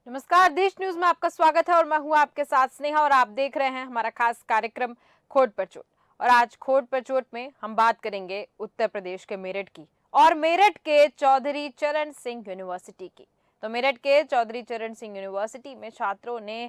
नमस्कार, देश न्यूज में आपका स्वागत है और मैं हूं आपके साथ स्नेहा और आप देख रहे हैं हमारा खास कार्यक्रम खोट पर चोट। और आज खोट पर चोट में हम बात करेंगे उत्तर प्रदेश के मेरठ की और मेरठ के चौधरी चरण सिंह यूनिवर्सिटी की। तो मेरठ के चौधरी चरण सिंह यूनिवर्सिटी में छात्रों ने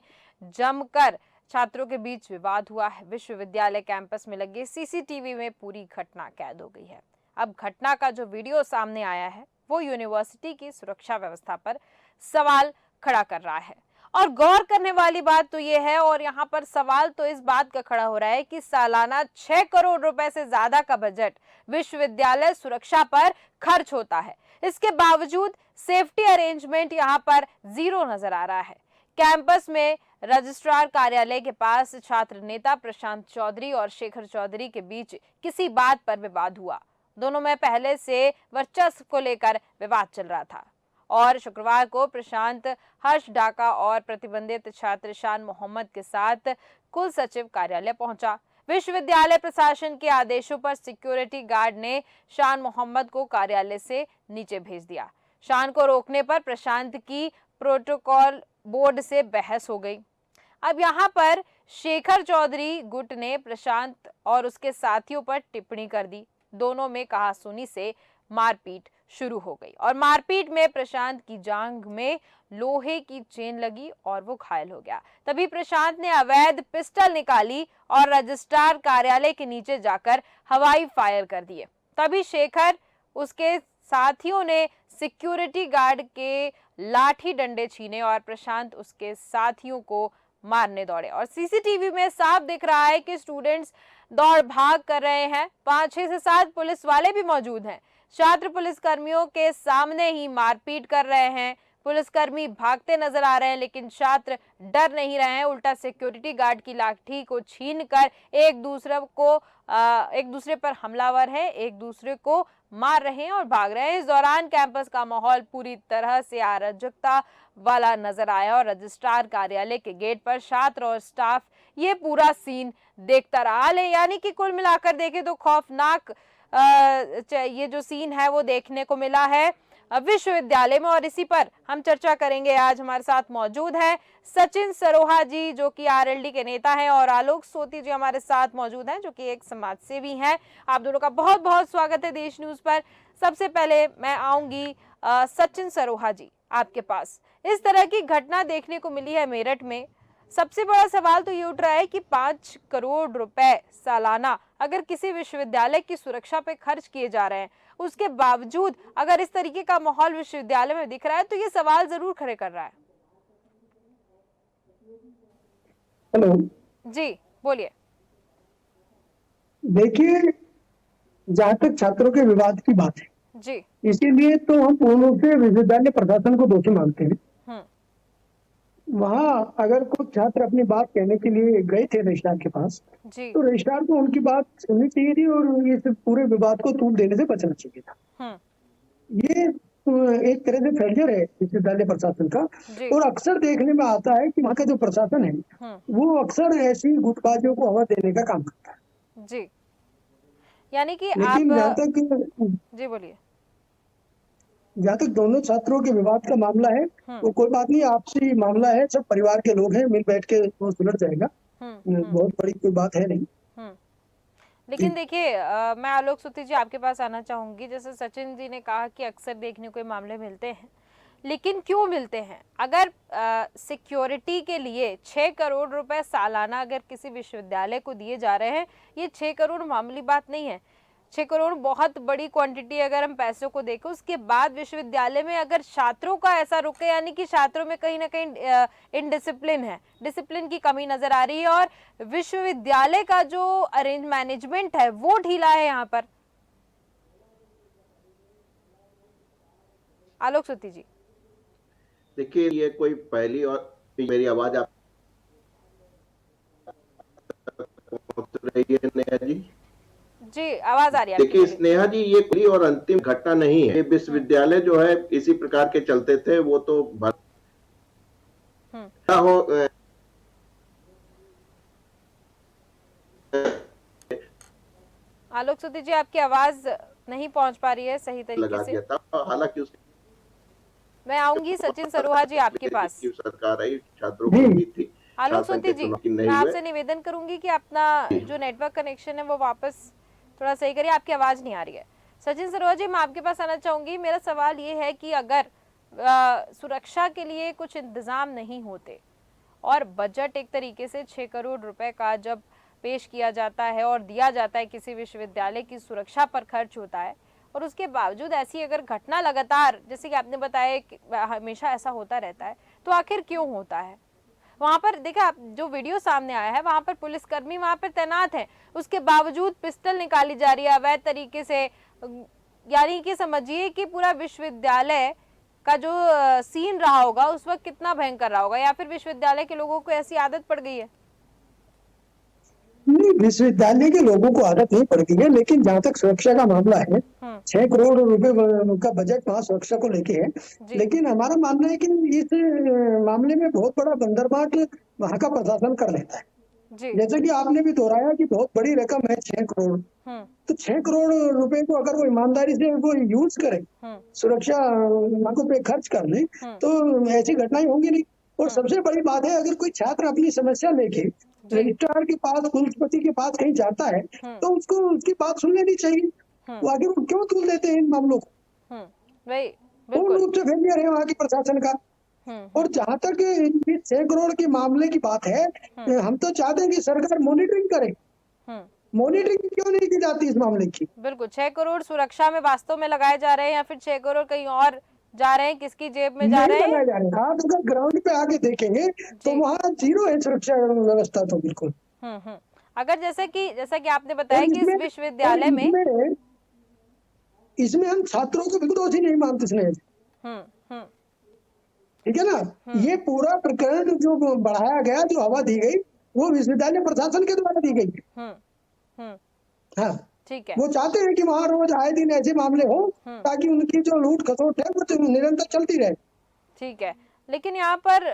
जमकर छात्रों के बीच विवाद हुआ है। विश्वविद्यालय कैंपस में लगे सीसीटीवी में पूरी घटना कैद हो गई है। अब घटना का जो वीडियो सामने आया है वो यूनिवर्सिटी की सुरक्षा व्यवस्था पर सवाल खड़ा कर रहा है। और गौर करने वाली बात तो यह है और यहाँ पर सवाल तो इस बात का खड़ा हो रहा है कि सालाना 6 करोड़ रुपए से ज्यादा का बजट विश्वविद्यालय सुरक्षा पर खर्च होता है। इसके बावजूद सेफ्टी अरेंजमेंट यहाँ पर जीरो नजर आ रहा है। कैंपस में रजिस्ट्रार कार्यालय के पास छात्र नेता प्रशांत चौधरी और शेखर चौधरी के बीच किसी बात पर विवाद हुआ। दोनों में पहले से वर्चस्व को लेकर विवाद चल रहा था और शुक्रवार को प्रशांत हर्ष डाका और प्रतिबंधित छात्र शान मोहम्मद के साथ कुल सचिव कार्यालय पहुंचा। विश्वविद्यालय प्रशासन के आदेशों पर सिक्योरिटी गार्ड ने शान मोहम्मद को कार्यालय से नीचे भेज दिया। शान को रोकने पर प्रशांत की प्रोटोकॉल बोर्ड से बहस हो गई। अब यहाँ पर शेखर चौधरी गुट ने प्रशांत और उसके साथियों पर टिप्पणी कर दी। दोनों में कहासुनी से मारपीट शुरू हो गई और मारपीट में प्रशांत की जांघ में लोहे की चेन लगी और वो घायल हो गया। तभी प्रशांत ने अवैध पिस्टल निकाली और रजिस्ट्रार कार्यालय के नीचे जाकर हवाई फायर कर दिए। तभी शेखर उसके साथियों ने सिक्योरिटी गार्ड के लाठी डंडे छीने और प्रशांत उसके साथियों को मारने दौड़े। और सीसीटीवी में साफ दिख रहा है कि स्टूडेंट्स दौड़ भाग कर रहे हैं। 5-6 से 7 पुलिस वाले भी मौजूद हैं। छात्र पुलिसकर्मियों के सामने ही मारपीट कर रहे हैं। पुलिसकर्मी भागते नजर आ रहे हैं लेकिन छात्र डर नहीं रहे हैं, उल्टा सिक्योरिटी गार्ड की लाठी को छीनकर एक दूसरे पर हमलावर है, एक दूसरे को मार रहे हैं और भाग रहे हैं। इस दौरान कैंपस का माहौल पूरी तरह से अराजकता वाला नजर आया और रजिस्ट्रार कार्यालय के गेट पर छात्र और स्टाफ ये पूरा सीन देखता रहा। यानी कि कुल मिलाकर देखें तो खौफनाक ये जो सीन है वो देखने को मिला है विश्वविद्यालय में। और इसी पर हम चर्चा करेंगे। आज हमारे साथ मौजूद है सचिन सरोहा जी जो कि आरएलडी के नेता हैं और आलोक सोती जी हमारे साथ मौजूद हैं जो कि एक समाज सेवी हैं। आप दोनों का बहुत बहुत स्वागत है देश न्यूज पर। सबसे पहले मैं आऊंगी सचिन सरोहा जी आपके पास। इस तरह की घटना देखने को मिली है मेरठ में। सबसे बड़ा सवाल तो ये उठ रहा है कि 5 करोड़ रुपए सालाना अगर किसी विश्वविद्यालय की सुरक्षा पे खर्च किए जा रहे हैं, उसके बावजूद अगर इस तरीके का माहौल विश्वविद्यालय में दिख रहा है तो ये सवाल जरूर खड़े कर रहा है। हेलो जी बोलिए। देखिए, जहां तक छात्रों के विवाद की बात है, जी। इसीलिए तो हम पूर्ण रूप से विश्वविद्यालय प्रशासन को दोषी मानते हैं। हम्म। वहां अगर कुछ छात्र अपनी बात कहने के लिए गए थे रजिस्ट्रार के पास, जी। तो रजिस्ट्रार को उनकी बात सुननी चाहिए थी और इस पूरे विवाद को तूल देने से बचना चाहिए था। हम्म। ये एक तरह से फेलियर है विश्वविद्यालय प्रशासन का। जी। और अक्सर देखने में आता है कि वहां का जो प्रशासन है हम्म। वो अक्सर ऐसी गुटबाजियों को हवा देने का काम करता है। जी। यानी कि आप लेकिन जी बोलिए। जहाँ तक दोनों छात्रों के विवाद का मामला है, हम्म। तो कोई बात नहीं, आपसी मामला है, सब परिवार के लोग हैं, मिल बैठ के वो सुलझ जाएगा। हम्म। हम्म। बहुत बड़ी कोई बात है नहीं। हम्म। लेकिन देखिए मैं आलोक सुती जी आपके पास आना चाहूंगी। जैसे सचिन जी ने कहा कि अक्सर देखने को मामले मिलते हैं, लेकिन क्यों मिलते हैं? अगर सिक्योरिटी के लिए 6 करोड़ रुपए सालाना अगर किसी विश्वविद्यालय को दिए जा रहे हैं, ये 6 करोड़ मामूली बात नहीं है। 6 करोड़ बहुत बड़ी क्वांटिटी अगर हम पैसों को देखें। उसके बाद विश्वविद्यालय में अगर छात्रों का ऐसा रुके, यानी कि छात्रों में कहीं ना कहीं इनडिसिप्लिन है, डिसिप्लिन की कमी नजर आ रही है और विश्वविद्यालय का जो अरेंज मैनेजमेंट है वो ढीला है यहाँ पर। आलोक सुती जी। देखिए, ये कोई पहली और मेरी आवाज आप पहुंच रही है नेहा जी? जी आवाज आ रही है आपकी, देखिए बोलिए। स्नेहा जी, ये पहली और अंतिम घटना नहीं है। ये विश्वविद्यालय जो है इसी प्रकार के चलते थे, वो तो हो आलोक सुधी जी आपकी आवाज नहीं पहुंच पा रही है सही तरीके लगा से। दिया था। हालांकि उसके मैं आऊंगी सचिन सरोहा जी आपके पास। की सरकार आई, छात्रों को जी उम्मीद थी, आलोक छात्र सोती संख्या जी, चुनाव की मैं नहीं हुए। आपसे निवेदन करूंगी कि अपना जो नेटवर्क कनेक्शन है वो वापस थोड़ा सही करिए, आपकी आवाज नहीं आ रही है। सचिन सरोहा जी, मैं आपके पास आना चाहूंगी। मेरा सवाल ये है कि अगर सुरक्षा के लिए कुछ इंतजाम नहीं होते और बजट एक तरीके से 6 करोड़ रुपए का जब पेश किया जाता है और दिया जाता है, किसी विश्वविद्यालय की सुरक्षा पर खर्च होता है, और उसके बावजूद ऐसी अगर घटना लगातार, जैसे कि आपने बताया कि हमेशा ऐसा होता रहता है, तो आखिर क्यों होता है? वहां पर देखा आप, जो वीडियो सामने आया है वहां पर पुलिसकर्मी वहां पर तैनात हैं, उसके बावजूद पिस्टल निकाली जा रही है अवैध तरीके से। यानी कि समझिए कि पूरा विश्वविद्यालय का जो सीन रहा होगा उस वक्त कितना भयंकर रहा होगा, या फिर विश्वविद्यालय के लोगों को ऐसी आदत पड़ गई है? नहीं, विश्वविद्यालय के लोगों को आदत नहीं पड़ गई है, लेकिन जहां तक सुरक्षा का मामला है, 6 करोड़ रुपए का बजट वहाँ सुरक्षा को लेके है। जी लेकिन हमारा मानना है कि इस मामले में बहुत बड़ा बंदरबाट वहाँ का प्रशासन कर लेता है। जी। जैसे कि आपने भी दोहराया कि बहुत बड़ी रकम है 6 करोड़, हम्म तो 6 करोड़ रुपए को अगर वो ईमानदारी से वो यूज करे, हम्म सुरक्षा नाकों पे खर्च कर ले, हम्म तो ऐसी घटनाएं होंगी नहीं। और हम्म, सबसे बड़ी बात है, अगर कोई छात्र अपनी समस्या लेके जी रजिस्ट्रार के पास, कुलपति के पास कहीं जाता है, हम्म तो उसको उसकी बात सुन लेनी चाहिए। हम्म वो आगे वो क्यों तुल देते हैं इन मामलों को? वही पूर्ण बिल्कुल। रूप से फेलियर है वहाँ के प्रशासन का। और हम्म जहां तक इस 6 करोड़ के मामले की बात है, हम्म हम तो चाहते हैं कि सरकार मॉनिटरिंग करे। हम्म मॉनिटरिंग क्यों नहीं की जाती इस मामले की? बिल्कुल। 6 करोड़ सुरक्षा में वास्तव में लगाए जा रहे हैं या फिर 6 करोड़ कहीं और जा रहे हैं, किसकी जेब में जा नहीं रहे हैं? लगाए जा रहे। आप अगर ग्राउंड पे आके देखेंगे तो जी। वहाँ जीरो है सुरक्षा व्यवस्था तो बिल्कुल। अगर जैसा कि आपने और बताया कि इस इसमें और विश्वविद्यालय में। इसमें इसमें हम छात्रों को बिल्कुल दोषी नहीं मानते स्नेह। हम्म हम्म ठीक है ना? हम्म ये पूरा प्रकरण जो बढ़ाया गया, जो हवा दी गई, वो विश्वविद्यालय प्रशासन के द्वारा दी गई। हम्म हम्म हाँ, ठीक है। वो चाहते हैं कि वहाँ रोज आए दिन ऐसे मामले हो, ताकि उनकी जो लूट खसोट है वो तो निरंतर चलती रहे। ठीक है। लेकिन यहाँ पर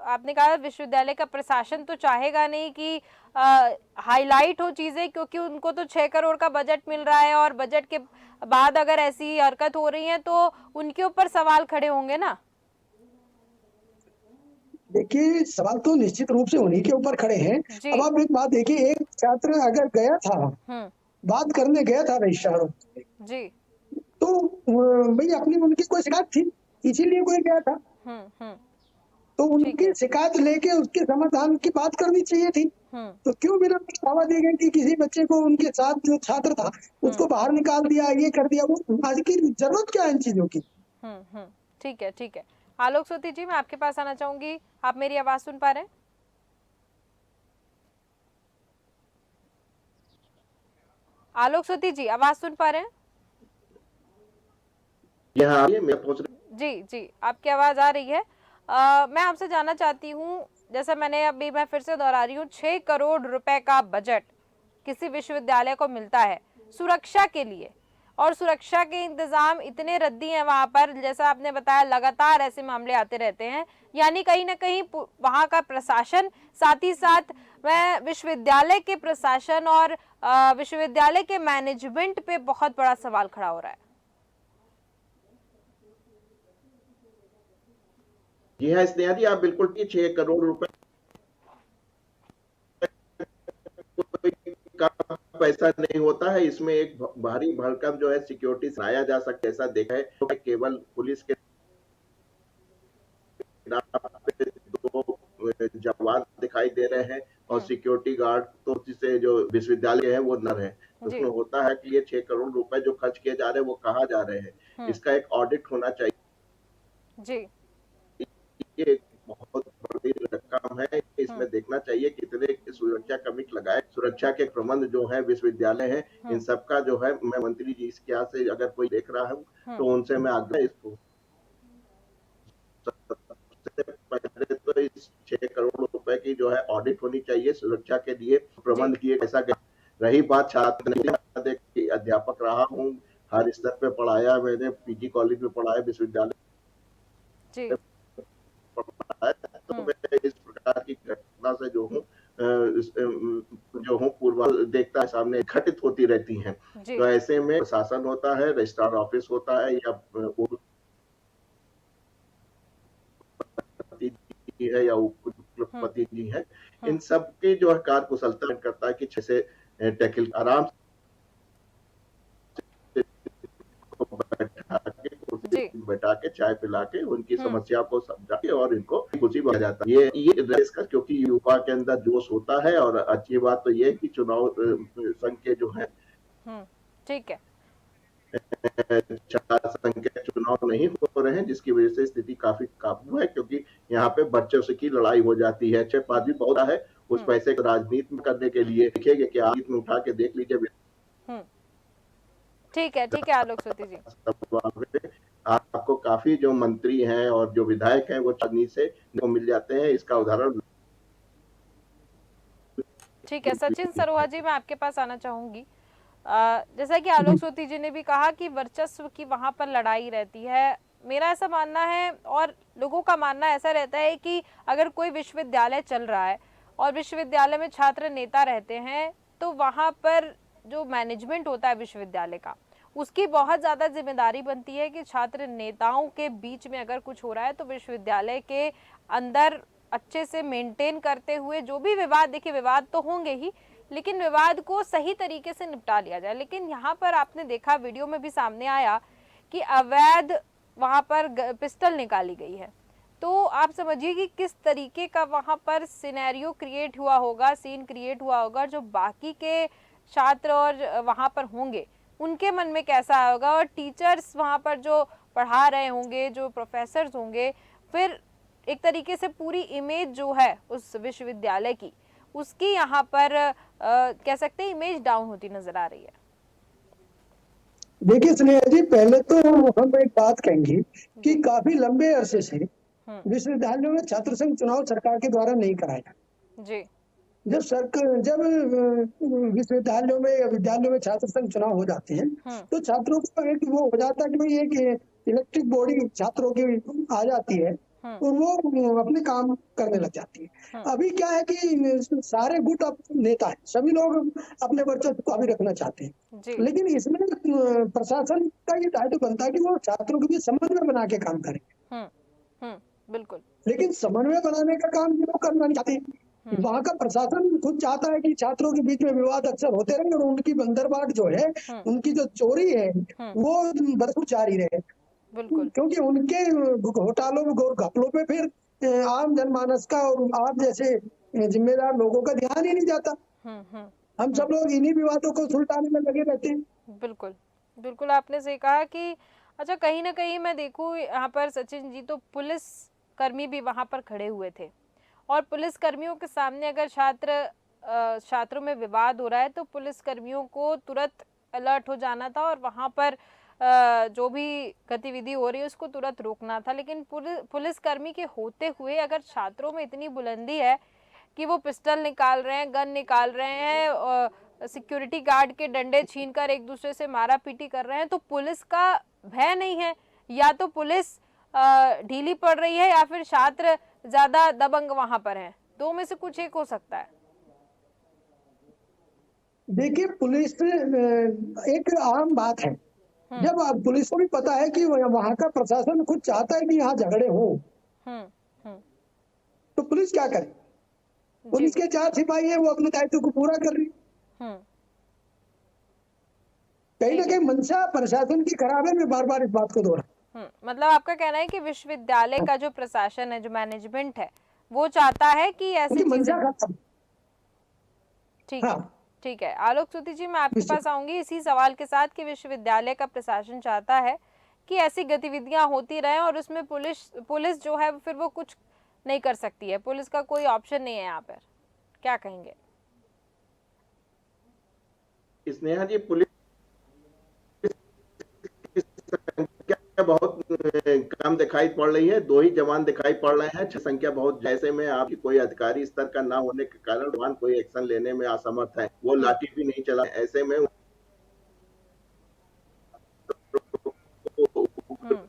आपने कहा विश्वविद्यालय का प्रशासन तो चाहेगा नहीं कि हाईलाइट हो चीजें, क्योंकि उनको तो 6 करोड़ का बजट मिल रहा है और बजट के बाद अगर ऐसी हरकत हो रही है तो उनके ऊपर सवाल खड़े होंगे ना। देखिए, सवाल तो निश्चित रूप से उन्हीं के ऊपर खड़े हैं। जी। अब आप एक बात देखिए, एक छात्र अगर गया था, हम्म बात करने गया था रजिस्ट्रारों से, जी। तो भाई अपनी उनकी कोई शिकायत थी, इसीलिए कोई गया था। हम्म तो ठीक उनकी है। शिकायत लेके उसके समाधान की बात करनी चाहिए थी। हम्म तो क्यों बिना बढ़ावा दी गई कि किसी बच्चे को, उनके साथ जो छात्र था उसको बाहर निकाल दिया, ये कर दिया? वो आज की जरूरत क्या है इन चीजों की? ठीक है। ठीक है। आलोक सोती जी, मैं आपके पास आना चाहूंगी। आप मेरी आवाज सुन पा रहे हैं? आलोक सोती जी, आवाज सुन पा रहे हैं? यहाँ मैं पूछ रहा जी जी, आपकी आवाज आ रही है। मैं आपसे जानना चाहती हूँ, जैसा मैं फिर से दोहरा रही हूँ, 6 करोड़ रुपए का बजट किसी विश्वविद्यालय को मिलता है सुरक्षा के लिए, और सुरक्षा के इंतजाम इतने रद्दी हैं वहां पर, जैसा आपने बताया लगातार ऐसे मामले आते रहते हैं। यानी कहीं ना कहीं वहां का प्रशासन, साथ ही साथ मैं विश्वविद्यालय के प्रशासन और विश्वविद्यालय के मैनेजमेंट पे बहुत बड़ा सवाल खड़ा हो रहा है। जी हाँ स्नेहा जी, आप बिल्कुल 6 करोड़ रुपए का पैसा नहीं होता है। इसमें एक भारी भरकम जो है सिक्योरिटी बनाया जा सकता है, ऐसा देखा है। तो केवल पुलिस के दो जवान दिखाई दे रहे हैं और सिक्योरिटी गार्ड तो जिसे जो विश्वविद्यालय है वो नर है। उसमें होता है कि ये 6 करोड़ रुपए जो खर्च किए जा रहे हैं वो कहाँ जा रहे हैं, इसका एक ऑडिट होना चाहिए। जी। ये एक बहुत बड़ी रकम है, इसमें देखना चाहिए कितने सुरक्षा कमिट लगाए। सुरक्षा के प्रबंध जो है विश्वविद्यालय है, इन सबका जो है, मैं मंत्री जी इसके यहाँ से अगर कोई देख रहा हूँ तो उनसे मैं आग्रह इसको पहले तो इस 6 करोड़ रुपए की जो है ऑडिट होनी चाहिए, सुरक्षा के लिए प्रबंध किए। ऐसा रही बात छात्र की, अध्यापक रहा हूँ, हर स्तर पे पढ़ाया मैंने, पीजी कॉलेज में पढ़ाया, विश्वविद्यालय जी। पढ़ाया, तो मैं इस प्रकार की घटना से जो हूँ पूर्व देखता है सामने घटित होती रहती हैं। तो ऐसे में शासन होता है, रजिस्ट्रार ऑफिस होता है, या जी है या कुलपति जी हैं, इन सब के जो है कार्यकुशलता करता है कि अच्छे से टैकल आराम से बैठा के कुर्सी जी। पे बैठा के चाय पिला के उनकी हम्म समस्या को समझा के और इनको खुशी बढ़ जाता है। ये इसका क्योंकि युवा के अंदर जोश होता है और अच्छी बात तो ये है कि चुनाव संघ के जो है ठीक है। 4 संघ के चुनाव नहीं हो रहे हैं, जिसकी वजह से स्थिति काफी काबू है, क्योंकि यहाँ पे वर्चस्व से की लड़ाई हो जाती है। अच्छे पार्टी बहुत है, उस पैसे को राजनीति में करने के लिए देखेंगे कि राजनीति में उठा के देख लीजिए ठीक है आलोक सूती जी। आपको काफी जो मंत्री हैं और जो विधायक हैं वो राजनीति से मिल जाते हैं। इसका उदाहरण ठीक है, सचिन सरोहा जी मैं आपके पास आना चाहूंगी। जैसा कि आलोक सूती जी ने भी कहा कि वर्चस्व की वहां पर लड़ाई रहती है। मेरा ऐसा मानना है और लोगों का मानना ऐसा रहता है कि अगर कोई विश्वविद्यालय चल रहा है और विश्वविद्यालय में छात्र नेता रहते हैं तो वहां पर जो मैनेजमेंट होता है विश्वविद्यालय का, उसकी बहुत ज़्यादा जिम्मेदारी बनती है कि छात्र नेताओं के बीच में अगर कुछ हो रहा है तो विश्वविद्यालय के अंदर अच्छे से मेंटेन करते हुए जो भी विवाद, देखिए विवाद तो होंगे ही, लेकिन विवाद को सही तरीके से निपटा लिया जाए। लेकिन यहाँ पर आपने देखा, वीडियो में भी सामने आया कि अवैध वहाँ पर पिस्टल निकाली गई है। तो आप समझिए कि किस तरीके का वहाँ पर सिनेरियो क्रिएट हुआ होगा, सीन क्रिएट हुआ होगा, जो बाकी के छात्र और वहाँ पर होंगे उनके मन में कैसा होगा, और टीचर्स वहाँ पर जो पढ़ा रहे होंगे, जो प्रोफेसर्स होंगे, फिर एक तरीके से पूरी इमेज जो है उस विश्वविद्यालय की, उसकी यहाँ पर कह सकते हैं इमेज डाउन होती नजर आ रही है। देखिए स्नेहा जी, पहले तो हम एक बात कहेंगे कि काफी लंबे अरसे से विश्वविद्यालयों में छात्र संघ चुनाव सरकार के द्वारा नहीं कराया जी। जब विश्वविद्यालयों में या विद्यालयों में छात्र संघ चुनाव हो जाते हैं तो छात्रों को एक वो हो जाता है कि भाई एक इलेक्ट्रिक बॉडी छात्रों की आ जाती है और वो अपने काम करने लग जाती है। अभी क्या है कि सारे गुट नेता है, सभी लोग अपने वर्चस्व को अभी रखना चाहते हैं, लेकिन इसमें प्रशासन का ये दायित्व बनता है कि वो छात्रों के बीच समन्वय बना के काम करे। बिल्कुल। लेकिन समन्वय बनाने का काम ये लोग करना नहीं चाहते। वहाँ का प्रशासन खुद चाहता है कि छात्रों के बीच में विवाद अक्सर होते रहे और उनकी बंदरबाट जो है, उनकी जो चोरी है वो बरसों जारी रहे। बिल्कुल। क्योंकि उनके घोटालों और घपलों पे फिर आम जनमानस का और आप जैसे जिम्मेदार लोगों का ध्यान ही नहीं जाता। हम सब लोग इन्हीं विवादों को सुलझाने में लगे रहते हैं। बिल्कुल बिल्कुल, आपने सही कहा कि अच्छा, कहीं ना कहीं मैं देखूं यहाँ पर सचिन जी, तो पुलिस कर्मी भी वहाँ पर खड़े हुए थे और पुलिस कर्मियों के सामने अगर छात्रों में विवाद हो रहा है तो पुलिस कर्मियों को तुरंत अलर्ट हो जाना था और वहाँ पर जो भी गतिविधि हो रही है उसको तुरंत रोकना था। लेकिन पुलिस कर्मी के होते हुए अगर छात्रों में इतनी बुलंदी है कि वो पिस्टल निकाल रहे हैं, गन निकाल रहे हैं और सिक्योरिटी गार्ड के डंडे छीनकर एक दूसरे से मारा पीटी कर रहे हैं, तो पुलिस का भय नहीं है। या तो पुलिस ढीली पड़ रही है या फिर छात्र ज्यादा दबंग वहां पर हैं, दो में से कुछ एक हो सकता है। देखिए, पुलिस एक आम बात है, जब पुलिस को भी पता है कि वहाँ का प्रशासन खुद चाहता है कि यहाँ झगड़े हो, तो पुलिस क्या करे? पुलिस के 4 सिपाही है, वो अपने दायित्व को पूरा कर रही। कहीं ना कहीं मंशा प्रशासन की खराब है, मैं बार बार इस बात को दोहरा। मतलब आपका कहना है कि विश्वविद्यालय का जो प्रशासन है, जो मैनेजमेंट है, वो चाहता है कि ऐसी चीजें। ठीक है, ठीक है आलोक सूती जी, मैं आपके पास आऊंगी इसी सवाल के साथ कि विश्वविद्यालय का प्रशासन चाहता है कि ऐसी गतिविधियां होती रहें और उसमें पुलिस जो है फिर वो कुछ नहीं कर सकती है, पुलिस का कोई ऑप्शन नहीं है यहाँ पर, क्या कहेंगे? स्नेहा जी, पुलिस बहुत कम दिखाई पड़ रही है, 2 ही जवान दिखाई पड़ रहे हैं, संख्या बहुत, जैसे में आपकी कोई अधिकारी स्तर का ना होने के कारण जवान कोई एक्शन लेने में असमर्थ है, वो लाठी भी नहीं चला, ऐसे में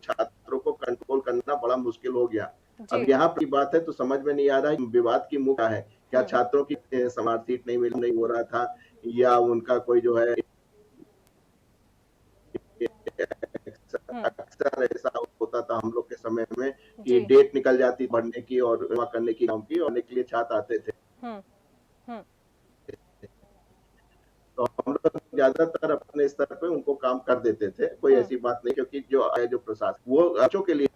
छात्रों को कंट्रोल करना बड़ा मुश्किल हो गया। अब यहाँ की बात है तो समझ में नहीं आ रहा है विवाद की मुख्य है, क्या छात्रों की समाज सीट नहीं हो रहा था, या उनका कोई जो है अक्सर ऐसा होता होता था हम लोग के समय में कि जी। डेट निकल जाती पढ़ने की और जमा करने की काम की और के लिए छात्र आते थे। हम्म। हम्म। तो हम लोग ज्यादातर अपने स्तर पे उनको काम कर देते थे, कोई ऐसी बात नहीं, क्योंकि जो प्रशासन वो बच्चों के लिए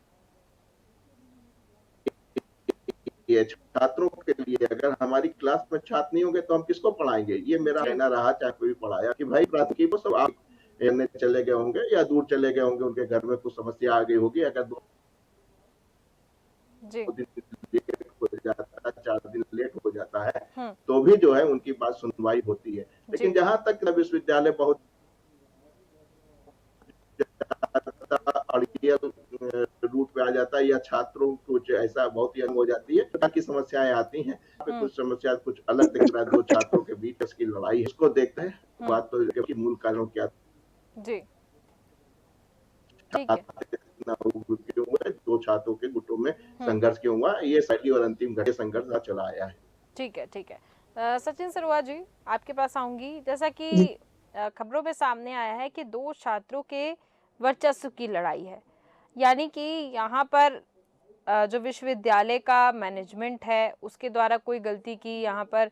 छात्रों के लिए, अगर हमारी क्लास में छात्र नहीं होंगे तो हम किसको पढ़ाएंगे। ये मेरा कहना रहा, चाहे कोई पढ़ाया, कि भाई प्राथमिकी वो सब आप चले गए होंगे या दूर चले गए होंगे, उनके घर में कुछ समस्या आ गई होगी, अगर 2 दिन लेट हो जाता है, 4 दिन लेट हो जाता है, तो भी जो है उनकी बात सुनवाई होती है। लेकिन जहां तक विश्वविद्यालय बहुत अड़ियल रूट पे आ जाता है या छात्रों कुछ ऐसा बहुत ही अंग हो जाती है, तो की समस्याएं आती हैं, कुछ समस्या कुछ अलग दिख रहा है, दो छात्रों के बीच इसकी लड़ाई, इसको देखते हैं। बात तो कि मूल कारण क्या जी, ठीक है। क्यों हुआ, दो छात्रों के गुटों में संघर्ष क्यों हुआ, ये सही और अंतिम घड़ी संघर्ष चला आया है। ठीक है, ठीक है। सचिन सरुआ जी, आपके पास आऊंगी। जैसा कि खबरों में सामने आया है कि 2 छात्रों के वर्चस्व की लड़ाई है, यानी कि यहाँ पर जो विश्वविद्यालय का मैनेजमेंट है उसके द्वारा कोई गलती की यहाँ पर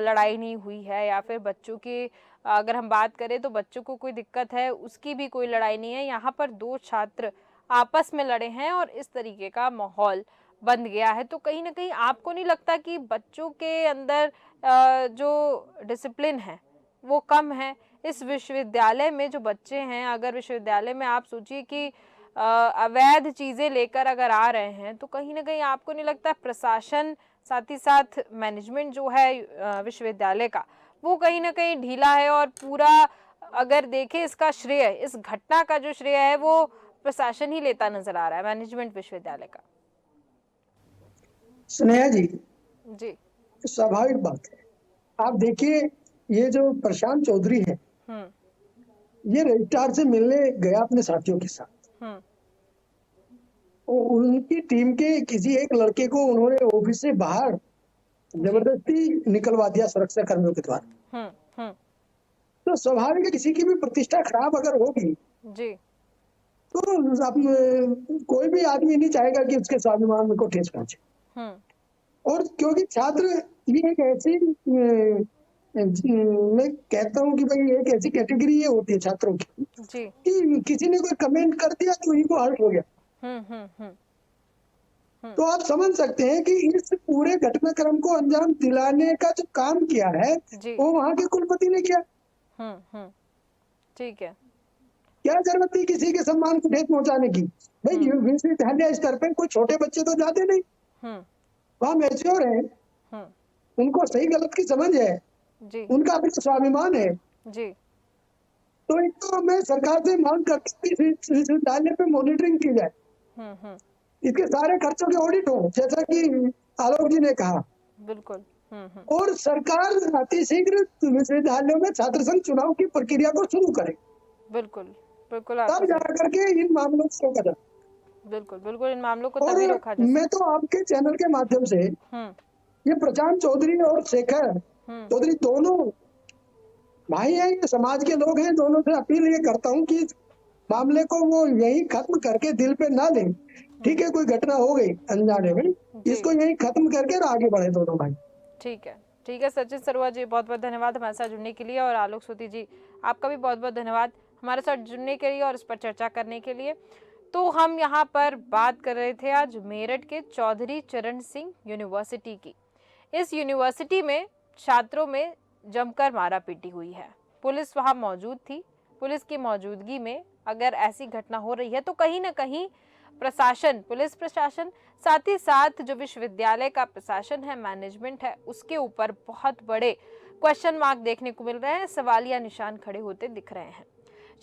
लड़ाई नहीं हुई है, या फिर बच्चों की अगर हम बात करें तो बच्चों को कोई दिक्कत है उसकी भी कोई लड़ाई नहीं है। यहाँ पर 2 छात्र आपस में लड़े हैं और इस तरीके का माहौल बन गया है। तो कहीं ना कहीं आपको नहीं लगता कि बच्चों के अंदर जो डिसिप्लिन है वो कम है? इस विश्वविद्यालय में जो बच्चे हैं, अगर विश्वविद्यालय में आप सोचिए कि अवैध चीजें लेकर अगर आ रहे हैं, तो कहीं ना कहीं आपको नहीं लगता प्रशासन साथ ही साथ मैनेजमेंट जो है विश्वविद्यालय का, वो कहीं ना कहीं ढीला है? और पूरा अगर देखें इसका श्रेय, इस घटना का जो श्रेय है वो प्रशासन ही लेता नजर आ रहा है, मैनेजमेंट विश्वविद्यालय का। स्नेहा जी, जी। स्वाभाविक बात है। आप देखिए, ये जो प्रशांत चौधरी है, ये रजिस्ट्रार से मिलने गया अपने साथियों के साथ। उनकी टीम के किसी एक लड़के को उन्होंने ऑफिस से बाहर जबरदस्ती निकलवा दिया सुरक्षा कर्मियों के द्वारा। तो स्वाभाविक है, किसी की भी प्रतिष्ठा खराब अगर होगी जी, तो कोई भी आदमी नहीं चाहेगा कि उसके स्वाभिमान को ठेस पहुंचे। और क्योंकि छात्र ये एक ऐसी मैं कहता हूँ कि भाई एक ऐसी कैटेगरी ये होती है छात्रों की जी। कि किसी ने कोई कमेंट कर दिया तो इनको हर्ट हो गया। तो आप समझ सकते हैं कि इस पूरे घटनाक्रम को अंजाम दिलाने का जो काम किया है वो वहां के कुलपति ने किया। ठीक है। क्या जरूरत थी किसी के सम्मान को ठेस पहुंचाने की? भाई विश्वविद्यालय स्तर पे कोई छोटे बच्चे तो जाते नहीं, वहां मैच्योर है, उनको सही गलत की समझ है जी, उनका अपना स्वाभिमान है जी। तो एक तो मैं सरकार से मांग करती हूँ कि विश्वविद्यालय पे मॉनिटरिंग की जाए, इसके सारे खर्चों के ऑडिट हो, जैसा कि आलोक जी ने कहा। बिल्कुल। और सरकार अतिशीघ्र विश्वविद्यालयों में छात्र संघ चुनाव की प्रक्रिया को शुरू करे। बिल्कुल, बिल्कुल। तब जाकर के इन मामलों को रोका जाए। बिल्कुल, बिल्कुल, इन मामलों को तभी रोका जाए। मैं तो आपके चैनल के माध्यम से ये प्रशांत चौधरी और शेखर चौधरी दोनों भाई हैं, ये समाज के लोग हैं, दोनों से अपील ये करता हूँ कि इस मामले को वो यही खत्म करके दिल पे ना लें। ठीक है, कोई घटना हो गई अनजाने में, इसको यही खत्म करके आगे बढ़े दोनों भाई। ठीक है, ठीक है। सचिन सरुआ जी, बहुत बहुत धन्यवाद हमारे साथ जुड़ने के लिए, और आलोक सूती जी, आपका भी बहुत बहुत धन्यवाद हमारे साथ जुड़ने के लिए और इस पर चर्चा करने के लिए। तो हम यहाँ पर बात कर रहे थे आज मेरठ के चौधरी चरण सिंह यूनिवर्सिटी की। इस यूनिवर्सिटी में छात्रों में जमकर मारापीटी हुई है, पुलिस वहां मौजूद थी। पुलिस की मौजूदगी में अगर ऐसी घटना हो रही है तो कहीं ना कहीं प्रशासन, पुलिस प्रशासन, साथ ही साथ जो विश्वविद्यालय का प्रशासन है, मैनेजमेंट है, उसके ऊपर बहुत बड़े क्वेश्चन मार्क देखने को मिल रहे हैं, सवालिया निशान खड़े होते दिख रहे हैं।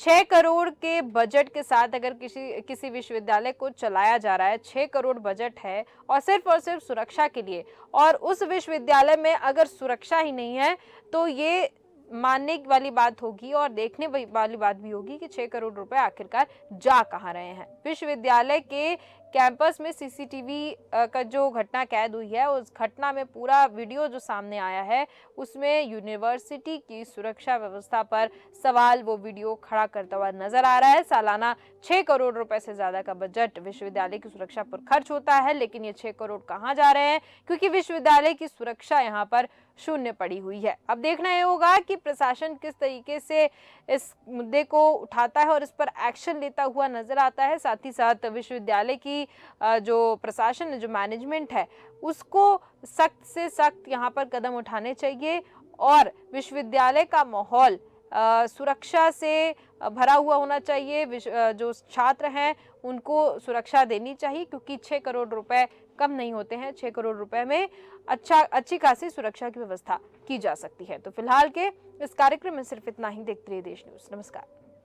6 करोड़ के बजट के साथ अगर किसी विश्वविद्यालय को चलाया जा रहा है, 6 करोड़ बजट है और सिर्फ सुरक्षा के लिए, और उस विश्वविद्यालय में अगर सुरक्षा ही नहीं है तो ये मानने वाली बात होगी और देखने वाली बात भी होगी कि 6 करोड़ रुपए आखिरकार जा कहाँ रहे हैं। विश्वविद्यालय के कैंपस में सीसीटीवी का जो घटना कैद हुई है, उस घटना में पूरा वीडियो जो सामने आया है उसमें यूनिवर्सिटी की सुरक्षा व्यवस्था पर सवाल वो वीडियो खड़ा करता हुआ नजर आ रहा है। सालाना 6 करोड़ रुपए से ज्यादा का बजट विश्वविद्यालय की सुरक्षा पर खर्च होता है, लेकिन ये 6 करोड़ कहाँ जा रहे हैं, क्योंकि विश्वविद्यालय की सुरक्षा यहाँ पर शून्य पड़ी हुई है। अब देखना ये होगा कि प्रशासन किस तरीके से इस मुद्दे को उठाता है और इस पर एक्शन लेता हुआ नजर आता है। साथ ही साथ विश्वविद्यालय की जो प्रशासन, जो मैनेजमेंट है, उसको सख्त से सख्त यहाँ पर कदम उठाने चाहिए और विश्वविद्यालय का माहौल सुरक्षा से भरा हुआ होना चाहिए। जो छात्र हैं उनको सुरक्षा देनी चाहिए, क्योंकि 6 करोड़ रुपए कम नहीं होते हैं। 6 करोड़ रुपए में अच्छी खासी सुरक्षा की व्यवस्था की जा सकती है। तो फिलहाल के इस कार्यक्रम में सिर्फ इतना ही। देखते रहिए देश न्यूज़। नमस्कार।